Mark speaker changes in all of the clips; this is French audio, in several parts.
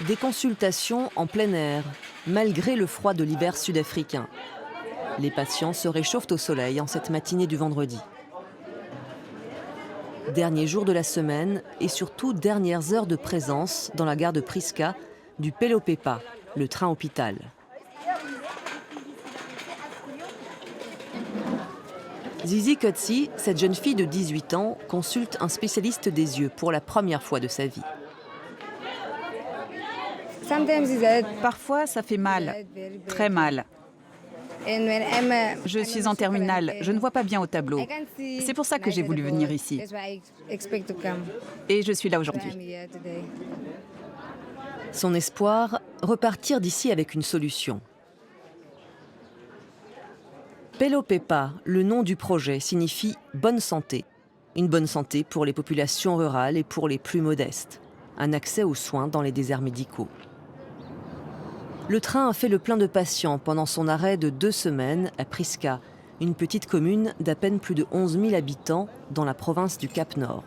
Speaker 1: Des consultations en plein air, malgré le froid de l'hiver sud-africain. Les patients se réchauffent au soleil en cette matinée du vendredi. Dernier jour de la semaine et surtout dernières heures de présence dans la gare de Priska du Pelopeppa, le train hôpital. Zizi Kotsi, cette jeune fille de 18 ans, consulte un spécialiste des yeux pour la première fois de sa vie.
Speaker 2: Parfois, ça fait mal, très mal. Je suis en terminale, je ne vois pas bien au tableau. C'est pour ça que j'ai voulu venir ici. Et je suis là aujourd'hui.
Speaker 1: Son espoir, repartir d'ici avec une solution. Pelopeppa, le nom du projet, signifie « bonne santé ». Une bonne santé pour les populations rurales et pour les plus modestes. Un accès aux soins dans les déserts médicaux. Le train a fait le plein de patients pendant son arrêt de 2 semaines à Priska, une petite commune d'à peine plus de 11 000 habitants dans la province du Cap-Nord.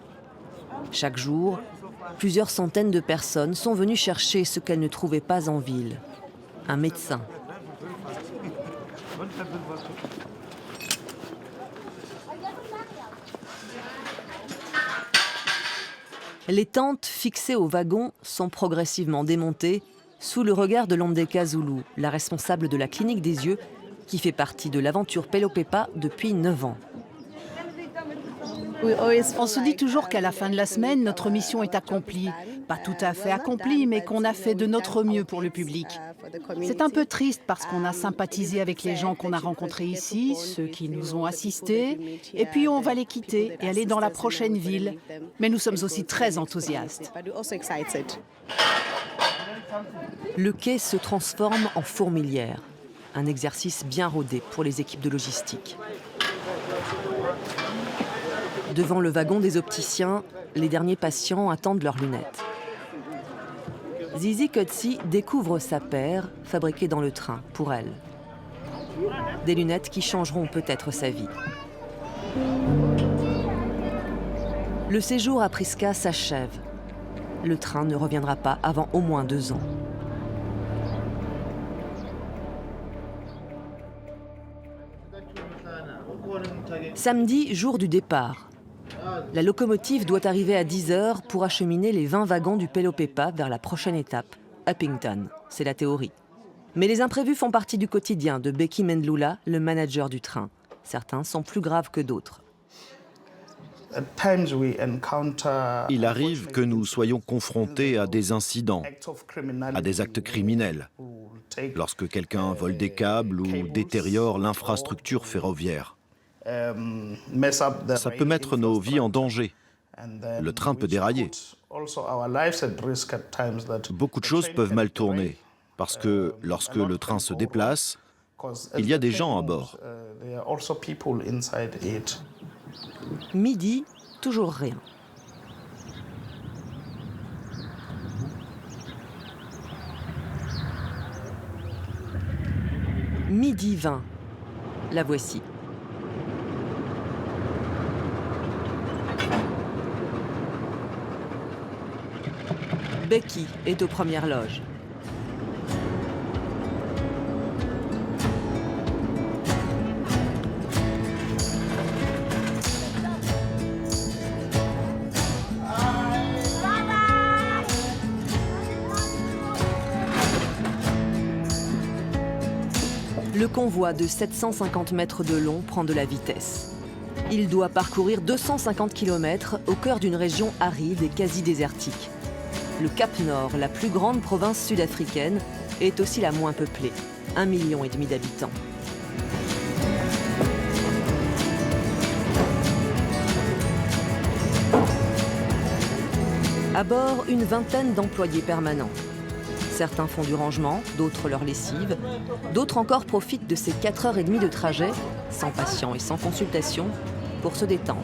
Speaker 1: Chaque jour, plusieurs centaines de personnes sont venues chercher ce qu'elles ne trouvaient pas en ville. Un médecin. Les tentes fixées au wagon sont progressivement démontées sous le regard de Londeka Zulu, la responsable de la clinique des yeux, qui fait partie de l'aventure Pelopeppa depuis 9 ans.
Speaker 3: On se dit toujours qu'à la fin de la semaine, notre mission est accomplie. Pas tout à fait accomplie, mais qu'on a fait de notre mieux pour le public. C'est un peu triste parce qu'on a sympathisé avec les gens qu'on a rencontrés ici, ceux qui nous ont assistés, et puis on va les quitter et aller dans la prochaine ville. Mais nous sommes aussi très enthousiastes.
Speaker 1: Le quai se transforme en fourmilière. Un exercice bien rodé pour les équipes de logistique. Devant le wagon des opticiens, les derniers patients attendent leurs lunettes. Zizi Kotsi découvre sa paire, fabriquée dans le train, pour elle. Des lunettes qui changeront peut-être sa vie. Le séjour à Priska s'achève. Le train ne reviendra pas avant au moins 2 ans. Samedi, jour du départ. La locomotive doit arriver à 10 h pour acheminer les 20 wagons du Pelopeppa vers la prochaine étape, Upington. C'est la théorie. Mais les imprévus font partie du quotidien de Becky Mendlula, le manager du train. Certains sont plus graves que d'autres.
Speaker 4: Il arrive que nous soyons confrontés à des incidents, à des actes criminels, lorsque quelqu'un vole des câbles ou détériore l'infrastructure ferroviaire. Ça peut mettre nos vies en danger. Le train peut dérailler. Beaucoup de choses peuvent mal tourner, parce que lorsque le train se déplace, il y a des gens à bord.
Speaker 1: Midi, toujours rien. Midi 20. La voici. Becky est aux premières loges. Le convoi de 750 mètres de long prend de la vitesse. Il doit parcourir 250 km au cœur d'une région aride et quasi désertique. Le Cap-Nord, la plus grande province sud-africaine, est aussi la moins peuplée, 1,5 million d'habitants. À bord, une vingtaine d'employés permanents. Certains font du rangement, d'autres leur lessive, d'autres encore profitent de ces 4h30 de trajet, sans patients et sans consultation, pour se détendre.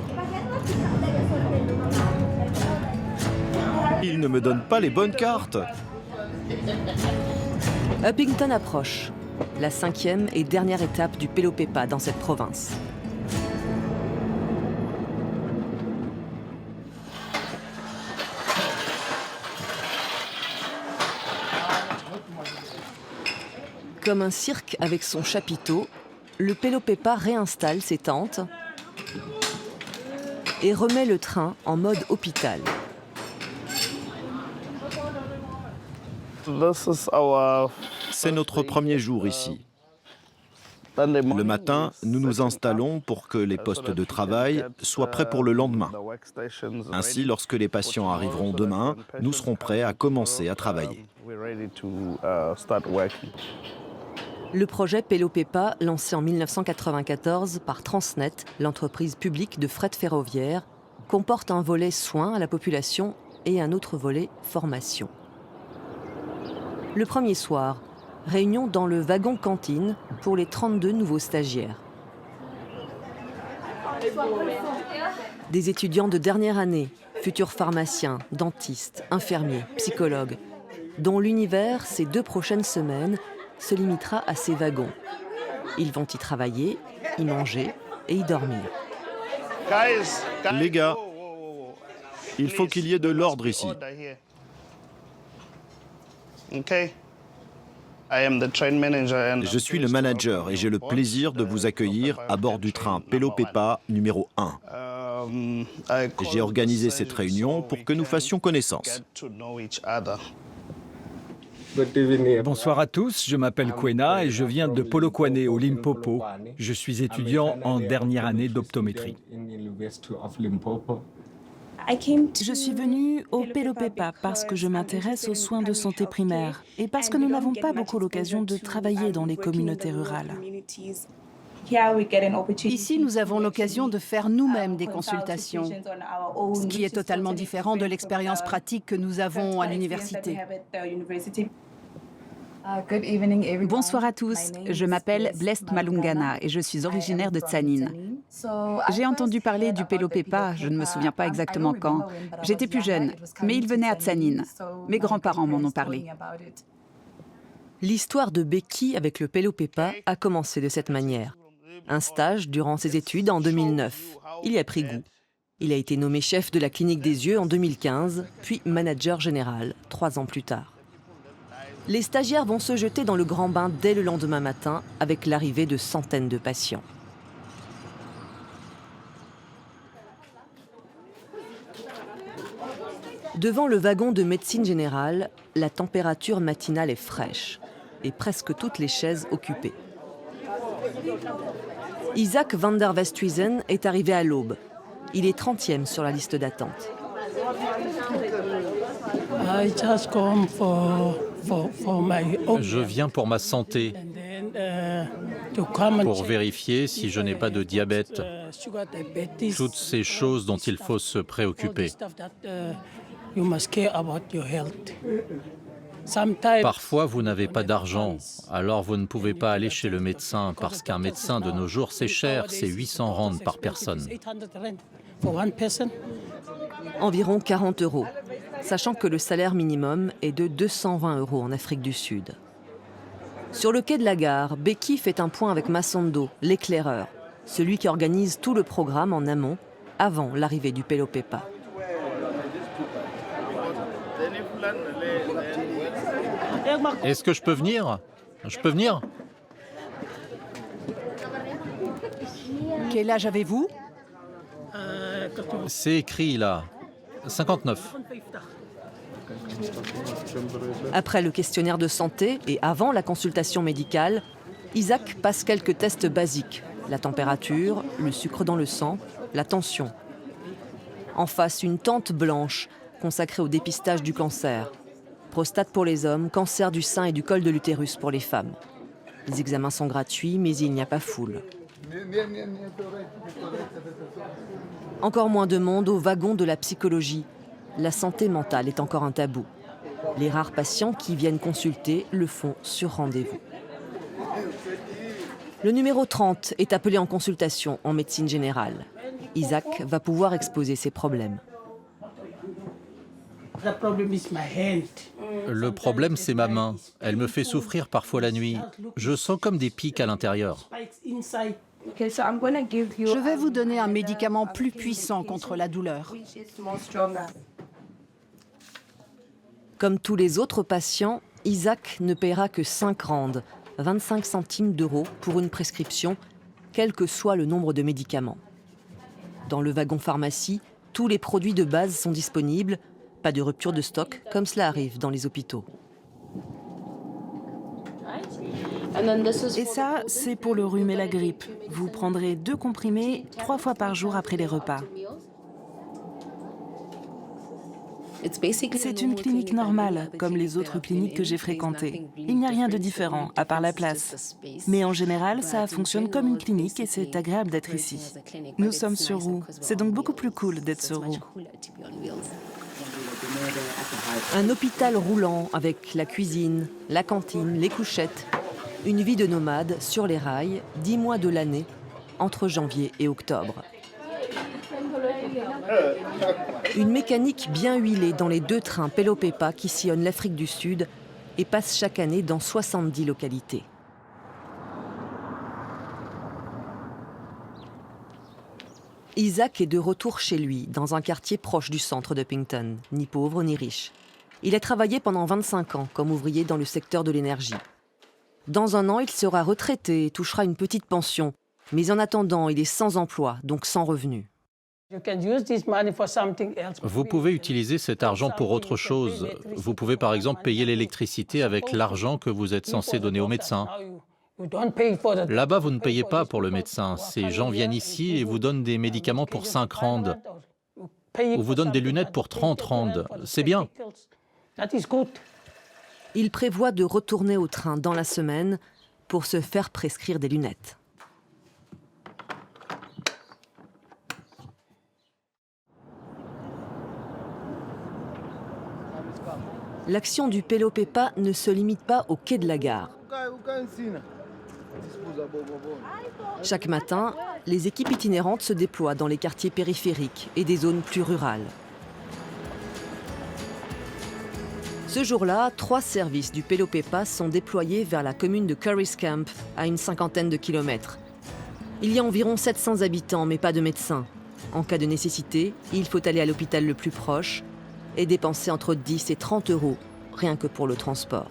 Speaker 4: Ils ne me donnent pas les bonnes cartes.
Speaker 1: Upington approche, la 5e et dernière étape du Pelopeppa dans cette province. Comme un cirque avec son chapiteau, le Pelopéppa réinstalle ses tentes et remet le train en mode hôpital.
Speaker 4: C'est notre premier jour ici. Le matin, nous nous installons pour que les postes de travail soient prêts pour le lendemain. Ainsi, lorsque les patients arriveront demain, nous serons prêts à commencer à travailler.
Speaker 1: Le projet Pelopéppa, lancé en 1994 par Transnet, l'entreprise publique de fret ferroviaire, comporte un volet soins à la population et un autre volet formation. Le premier soir, réunion dans le wagon cantine pour les 32 nouveaux stagiaires. Des étudiants de dernière année, futurs pharmaciens, dentistes, infirmiers, psychologues, dont l'univers ces 2 prochaines semaines se limitera à ces wagons. Ils vont y travailler, y manger et y dormir.
Speaker 4: Les gars, il faut qu'il y ait de l'ordre ici. Je suis le manager et j'ai le plaisir de vous accueillir à bord du train Pelopéppa numéro 1. J'ai organisé cette réunion pour que nous fassions connaissance.
Speaker 5: Bonsoir à tous, je m'appelle Kwena et je viens de Polokwane au Limpopo. Je suis étudiant en dernière année d'optométrie.
Speaker 6: Je suis venue au Pelopéppa parce que je m'intéresse aux soins de santé primaire et parce que nous n'avons pas beaucoup l'occasion de travailler dans les communautés rurales.
Speaker 3: Ici, nous avons l'occasion de faire nous-mêmes des consultations, ce qui est totalement différent de l'expérience pratique que nous avons à l'université.
Speaker 2: Bonsoir à tous, je m'appelle Blest Malungana et je suis originaire de Tsanin. J'ai entendu parler du Pelopéppa, je ne me souviens pas exactement quand. J'étais plus jeune, mais il venait à Tsanin. Mes grands-parents m'en ont parlé.
Speaker 1: L'histoire de Becky avec le Pelopéppa a commencé de cette manière. Un stage durant ses études en 2009. Il y a pris goût. Il a été nommé chef de la clinique des yeux en 2015, puis manager général 3 ans plus tard. Les stagiaires vont se jeter dans le grand bain dès le lendemain matin avec l'arrivée de centaines de patients. Devant le wagon de médecine générale, la température matinale est fraîche et presque toutes les chaises occupées. Isaac van der Westhuizen est arrivé à l'aube. Il est 30e sur la liste d'attente.
Speaker 7: Je viens pour ma santé, pour vérifier si je n'ai pas de diabète, toutes ces choses dont il faut se préoccuper. Parfois, vous n'avez pas d'argent, alors vous ne pouvez pas aller chez le médecin, parce qu'un médecin de nos jours, c'est cher, c'est 800 rand par personne.
Speaker 1: Environ 40 €, sachant que le salaire minimum est de 220 € en Afrique du Sud. Sur le quai de la gare, Becky fait un point avec Massando, l'éclaireur, celui qui organise tout le programme en amont, avant l'arrivée du Pelopéppa.
Speaker 7: Est-ce que je peux venir? Je peux venir?
Speaker 3: Quel âge avez-vous?
Speaker 7: C'est écrit là, 59.
Speaker 1: Après le questionnaire de santé et avant la consultation médicale, Isaac passe quelques tests basiques. La température, le sucre dans le sang, la tension. En face, une tente blanche consacrée au dépistage du cancer. Prostate pour les hommes, cancer du sein et du col de l'utérus pour les femmes. Les examens sont gratuits, mais il n'y a pas foule. Encore moins de monde au wagon de la psychologie. La santé mentale est encore un tabou. Les rares patients qui viennent consulter le font sur rendez-vous. Le numéro 30 est appelé en consultation en médecine générale. Isaac va pouvoir exposer ses problèmes.
Speaker 7: Le problème, c'est ma main. Elle me fait souffrir parfois la nuit. Je sens comme des pics à l'intérieur.
Speaker 3: Je vais vous donner un médicament plus puissant contre la douleur.
Speaker 1: Comme tous les autres patients, Isaac ne paiera que 5 rand, 25 centimes d'euros pour une prescription, quel que soit le nombre de médicaments. Dans le wagon pharmacie, tous les produits de base sont disponibles, pas de rupture de stock comme cela arrive dans les hôpitaux.
Speaker 6: Et ça, c'est pour le rhume et la grippe. Vous prendrez 2 comprimés 3 fois par jour après les repas. C'est une clinique normale, comme les autres cliniques que j'ai fréquentées. Il n'y a rien de différent, à part la place. Mais en général, ça fonctionne comme une clinique et c'est agréable d'être ici. Nous sommes sur roue. C'est donc beaucoup plus cool d'être sur roue.
Speaker 1: Un hôpital roulant avec la cuisine, la cantine, les couchettes. Une vie de nomade sur les rails, 10 mois de l'année, entre janvier et octobre. Une mécanique bien huilée dans les 2 trains Pelo-Pepa qui sillonnent l'Afrique du Sud et passent chaque année dans 70 localités. Isaac est de retour chez lui, dans un quartier proche du centre de Picton, ni pauvre ni riche. Il a travaillé pendant 25 ans comme ouvrier dans le secteur de l'énergie. Dans un an, il sera retraité et touchera une petite pension. Mais en attendant, il est sans emploi, donc sans revenu.
Speaker 7: Vous pouvez utiliser cet argent pour autre chose. Vous pouvez par exemple payer l'électricité avec l'argent que vous êtes censé donner au médecin. Là-bas, vous ne payez pas pour le médecin. Ces gens viennent ici et vous donnent des médicaments pour 5 rands. Ou vous donnent des lunettes pour 30 rands. C'est bien.
Speaker 1: Il prévoit de retourner au train dans la semaine pour se faire prescrire des lunettes. L'action du Pelo-Pepa ne se limite pas au quai de la gare. Chaque matin, les équipes itinérantes se déploient dans les quartiers périphériques et des zones plus rurales. Ce jour-là, 3 services du Pelo-Pepa sont déployés vers la commune de Curry's Camp, à une 50aine de kilomètres. Il y a environ 700 habitants, mais pas de médecins. En cas de nécessité, il faut aller à l'hôpital le plus proche et dépenser entre 10 et 30 euros, rien que pour le transport.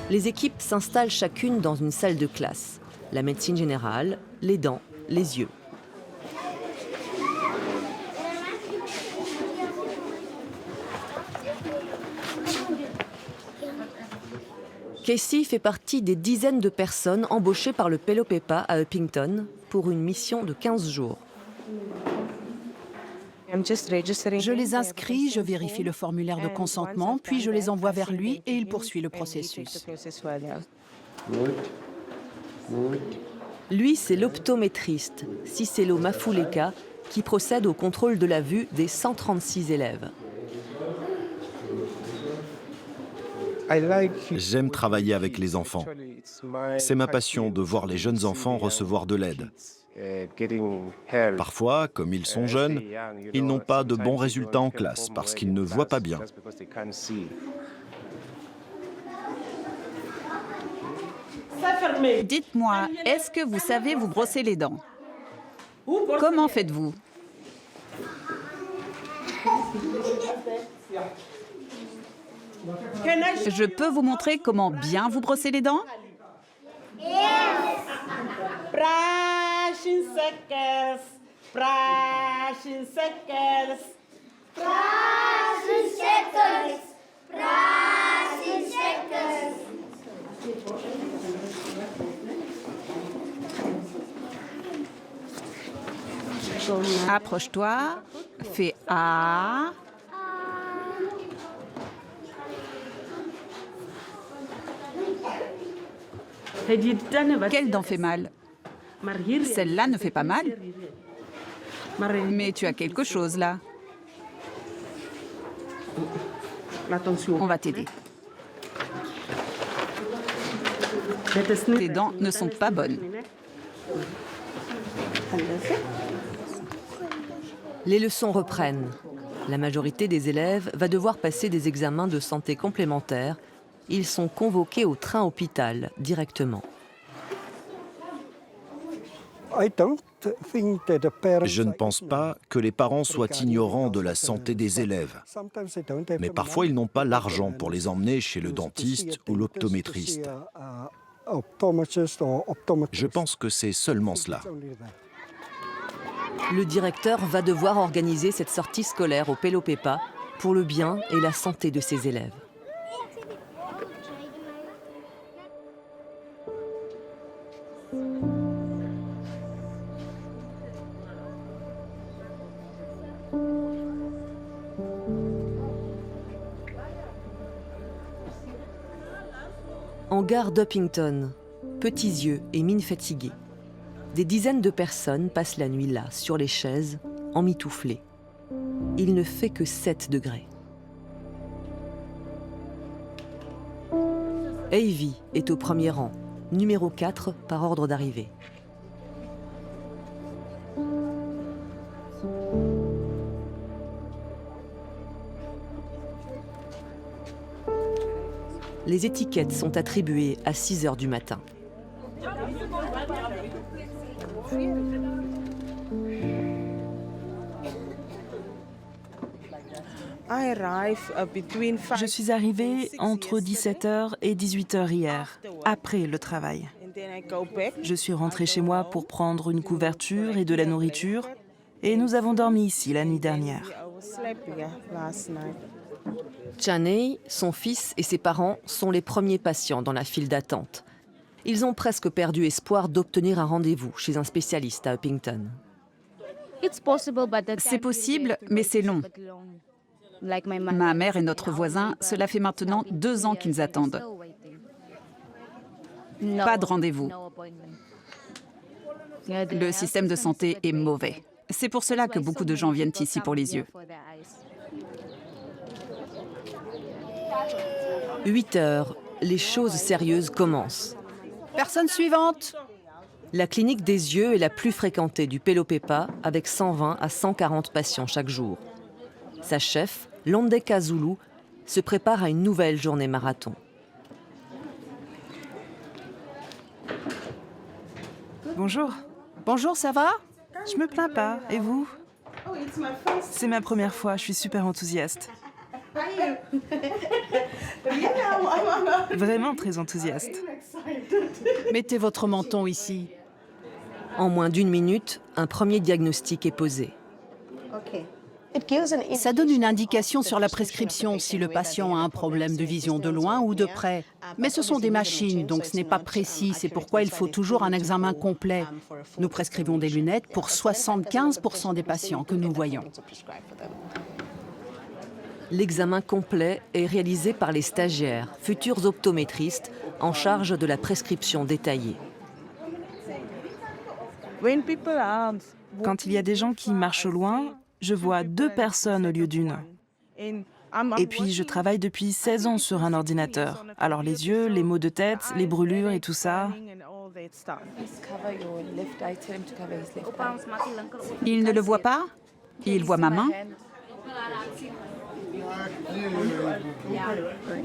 Speaker 1: Les équipes s'installent chacune dans une salle de classe. La médecine générale, les dents, les yeux. Casey fait partie des dizaines de personnes embauchées par le Pelo-Pepa à Upington pour une mission de 15 jours.
Speaker 3: Je les inscris, je vérifie le formulaire de consentement, puis je les envoie vers lui et il poursuit le processus.
Speaker 1: Lui, c'est l'optométriste, Cicelo Mafuleka, qui procède au contrôle de la vue des 136 élèves.
Speaker 4: J'aime travailler avec les enfants. C'est ma passion de voir les jeunes enfants recevoir de l'aide. Parfois, comme ils sont jeunes, ils n'ont pas de bons résultats en classe parce qu'ils ne voient pas bien.
Speaker 2: Dites-moi, est-ce que vous savez vous brosser les dents? Comment faites-vous? Je peux vous montrer comment bien vous brosser les dents? Approche-toi, fais A. Quelle dent fait mal? Celle-là ne fait pas mal. Mais tu as quelque chose là. On va t'aider. Tes dents ne sont pas bonnes.
Speaker 1: Les leçons reprennent. La majorité des élèves va devoir passer des examens de santé complémentaires. Ils sont convoqués au train hôpital directement.
Speaker 4: Je ne pense pas que les parents soient ignorants de la santé des élèves. Mais parfois, ils n'ont pas l'argent pour les emmener chez le dentiste ou l'optométriste. Je pense que c'est seulement cela.
Speaker 1: Le directeur va devoir organiser cette sortie scolaire au Pelopéppa pour le bien et la santé de ses élèves. En gare d'Uppington, petits yeux et mine fatiguée, des dizaines de personnes passent la nuit là, sur les chaises, emmitouflées. Il ne fait que 7 degrés. Avey est au premier rang, numéro 4 par ordre d'arrivée. Les étiquettes sont attribuées à 6 heures du matin.
Speaker 6: Je suis arrivée entre 17h et 18h hier, après le travail. Je suis rentrée chez moi pour prendre une couverture et de la nourriture, et nous avons dormi ici la nuit dernière.
Speaker 1: Chaney, son fils et ses parents sont les premiers patients dans la file d'attente. Ils ont presque perdu espoir d'obtenir un rendez-vous chez un spécialiste à Uppington.
Speaker 2: C'est possible, mais c'est long. Ma mère et notre voisin, cela fait maintenant 2 ans qu'ils attendent. Pas de rendez-vous. Le système de santé est mauvais. C'est pour cela que beaucoup de gens viennent ici pour les yeux.
Speaker 1: 8 heures, les choses sérieuses commencent.
Speaker 3: Personne suivante.
Speaker 1: La clinique des yeux est la plus fréquentée du Pelopéppa, avec 120 à 140 patients chaque jour. Sa chef, Londeka Zulu, se prépare à une nouvelle journée marathon.
Speaker 6: Bonjour.
Speaker 3: Bonjour, ça va?
Speaker 6: Je me plains pas. Et vous? C'est ma première fois, je suis super enthousiaste. Vraiment très enthousiaste.
Speaker 3: Mettez votre menton ici.
Speaker 1: En moins d'1 minute, un premier diagnostic est posé.
Speaker 3: Ça donne une indication sur la prescription si le patient a un problème de vision de loin ou de près. Mais ce sont des machines, donc ce n'est pas précis. C'est pourquoi il faut toujours un examen complet. Nous prescrivons des lunettes pour 75% des patients que nous voyons.
Speaker 1: L'examen complet est réalisé par les stagiaires, futurs optométristes, en charge de la prescription détaillée.
Speaker 6: Quand il y a des gens qui marchent loin, je vois 2 personnes au lieu d'une. Et puis, je travaille depuis 16 ans sur un ordinateur. Alors les yeux, les maux de tête, les brûlures et tout ça.
Speaker 2: Il ne le voit pas? Il voit ma main?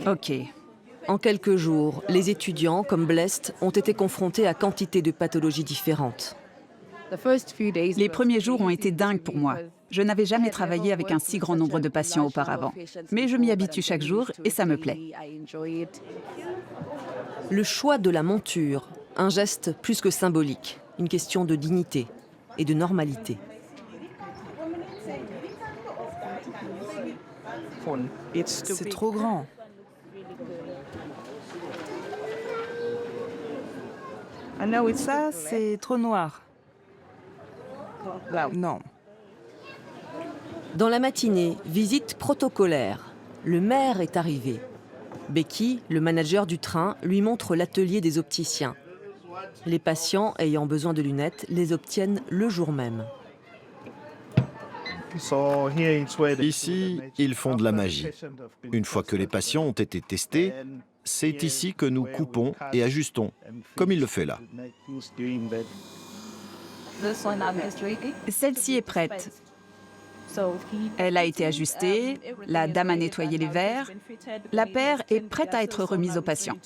Speaker 2: Ok.
Speaker 1: En quelques jours, les étudiants, comme Blest, ont été confrontés à quantité de pathologies différentes.
Speaker 2: Les premiers jours ont été dingues pour moi. Je n'avais jamais travaillé avec un si grand nombre de patients auparavant. Mais je m'y habitue chaque jour et ça me plaît.
Speaker 1: Le choix de la monture, un geste plus que symbolique, une question de dignité et de normalité.
Speaker 6: C'est trop grand. Ça, c'est trop noir. Non.
Speaker 1: Dans la matinée, visite protocolaire. Le maire est arrivé. Becky, le manager du train, lui montre l'atelier des opticiens. Les patients ayant besoin de lunettes les obtiennent le jour même.
Speaker 4: Ici, ils font de la magie. Une fois que les patients ont été testés, c'est ici que nous coupons et ajustons, comme il le fait là.
Speaker 2: Celle-ci est prête. Elle a été ajustée, la dame a nettoyé les verres, la paire est prête à être remise au patient.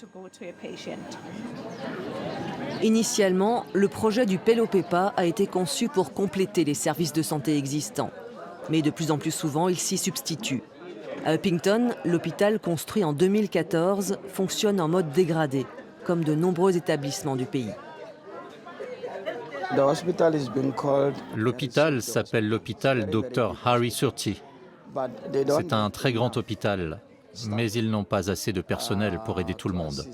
Speaker 1: Initialement, le projet du Pelo-Pepa a été conçu pour compléter les services de santé existants. Mais de plus en plus souvent, il s'y substitue. À Upington, l'hôpital construit en 2014 fonctionne en mode dégradé, comme de nombreux établissements du pays.
Speaker 7: L'hôpital s'appelle l'hôpital Dr Harry Surti. C'est un très grand hôpital, mais ils n'ont pas assez de personnel pour aider tout le monde.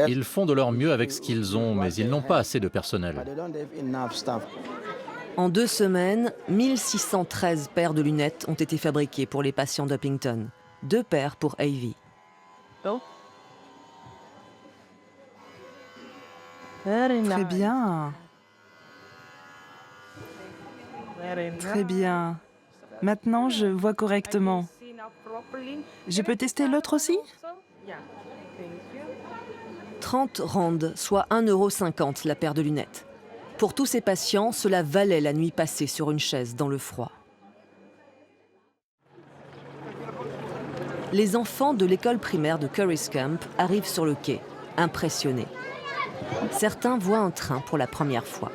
Speaker 7: Ils font de leur mieux avec ce qu'ils ont, mais ils n'ont pas assez de personnel.
Speaker 1: En 2 semaines, 1613 paires de lunettes ont été fabriquées pour les patients d'Uppington. 2 paires pour Avey.
Speaker 6: Très bien. Très bien. Maintenant, je vois correctement. Je peux tester l'autre aussi?
Speaker 1: 30 rand, soit 1,50 € la paire de lunettes. Pour tous ces patients, cela valait la nuit passée sur une chaise dans le froid. Les enfants de l'école primaire de Curry's Camp arrivent sur le quai, impressionnés. Certains voient un train pour la première fois.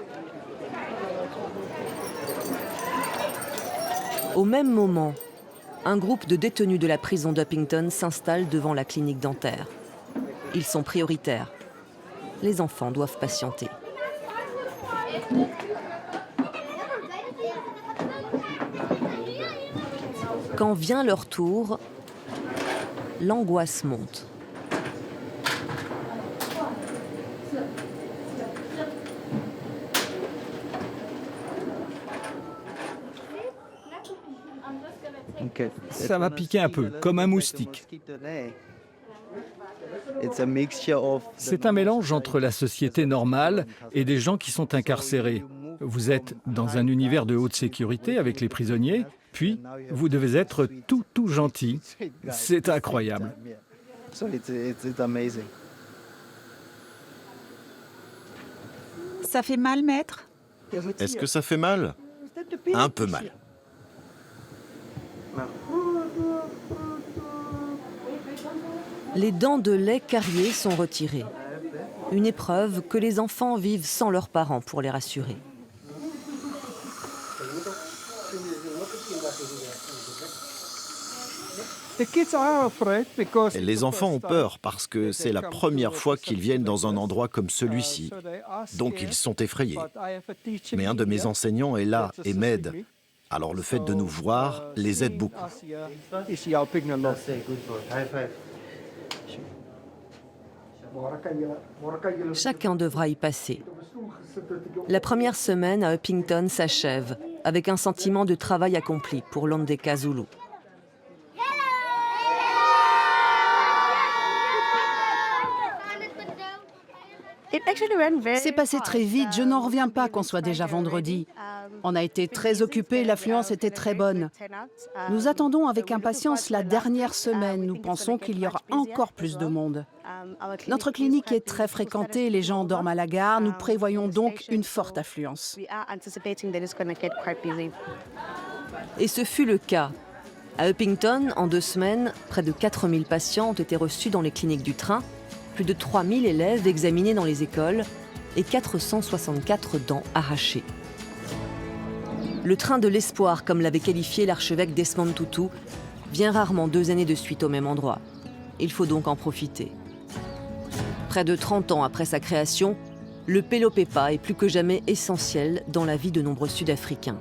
Speaker 1: Au même moment, un groupe de détenus de la prison d'Uppington s'installe devant la clinique dentaire. Ils sont prioritaires. Les enfants doivent patienter. Quand vient leur tour, l'angoisse monte.
Speaker 5: Ça va piquer un peu, comme un moustique. C'est un mélange entre la société normale et des gens qui sont incarcérés. Vous êtes dans un univers de haute sécurité avec les prisonniers, puis vous devez être tout gentil. C'est incroyable.
Speaker 2: Ça fait mal, maître?
Speaker 4: Est-ce que ça fait mal? Un peu mal.
Speaker 1: Les dents de lait cariées sont retirées. Une épreuve que les enfants vivent sans leurs parents pour les rassurer.
Speaker 4: Les enfants ont peur parce que c'est la première fois qu'ils viennent dans un endroit comme celui-ci. Donc ils sont effrayés. Mais un de mes enseignants est là et m'aide. Alors le fait de nous voir les aide beaucoup.
Speaker 1: Chacun devra y passer. La première semaine à Uppington s'achève avec un sentiment de travail accompli pour Londeka Zulu.
Speaker 3: C'est passé très vite, je n'en reviens pas qu'on soit déjà vendredi. On a été très occupés, l'affluence était très bonne. Nous attendons avec impatience la dernière semaine, nous pensons qu'il y aura encore plus de monde. Notre clinique est très fréquentée, les gens dorment à la gare, nous prévoyons donc une forte affluence.
Speaker 1: Et ce fut le cas. À Uppington, en 2 semaines, près de 4000 patients ont été reçus dans les cliniques du train, plus de 3000 élèves examinés dans les écoles et 464 dents arrachées. Le train de l'espoir, comme l'avait qualifié l'archevêque Desmond Tutu, vient rarement 2 années de suite au même endroit. Il faut donc en profiter. Près de 30 ans après sa création, le Pelo-Pepa est plus que jamais essentiel dans la vie de nombreux Sud-Africains.